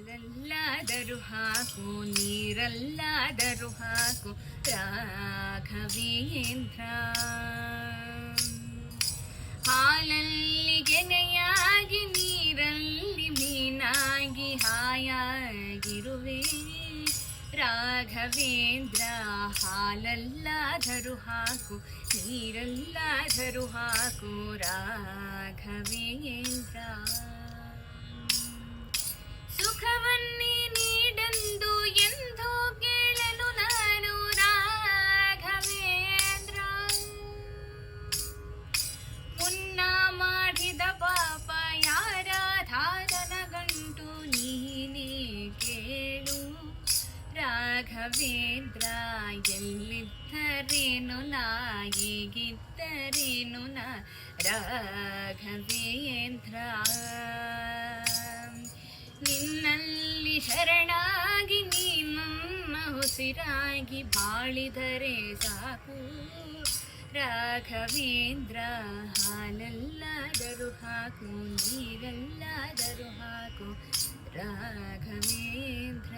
ಹಾಲಲ್ಲಾದರೂ ಹಾಕು ನೀರಲ್ಲಾದರೂ ಹಾಕು ರಾಘವೇಂದ್ರ. ಹಾಲಲ್ಲಿ ಗೆನೆಯಾಗಿ ನೀರಲ್ಲಿ ಮೀನಾಗಿ ಹಾಯಾಗಿರುವೆ ರಾಘವೇಂದ್ರ. ಹಾಲಲ್ಲಾದರೂ ಹಾಕು ನೀರಲ್ಲಾದರೂ ಹಾಕು ರಾಘವೇಂದ್ರ. ಸುಖವನ್ನೇ ನೀಡೆಂದು ಎಂದೋ ಕೇಳಲು ನಾನು ರಾಘವೇಂದ್ರ. ಮುನ್ನ ಮಾಡಿದ ಪಾಪ ಯಾರಾಧಾರನ ಗಂಟು ನೀನೇ ಕೇಳು ರಾಘವೇಂದ್ರ. ಎಲ್ಲಿದ್ದರೇನು ನಾ ಹೇಗಿದ್ದರೇನು ನಾ ರಾಘವೇಂದ್ರ. ನಿನ್ನಲ್ಲಿ ಶರಣಾಗಿ ನೀನನ್ನ ಉಸಿರಾಗಿ ಬಾಳಿದರೆ ಸಾಕು ರಾಘವೇಂದ್ರ. ಹಾಲಲ್ಲಾದರೂ ಹಾಕು ನೀರಲ್ಲಾದರೂ ಹಾಕು ರಾಘವೇಂದ್ರ.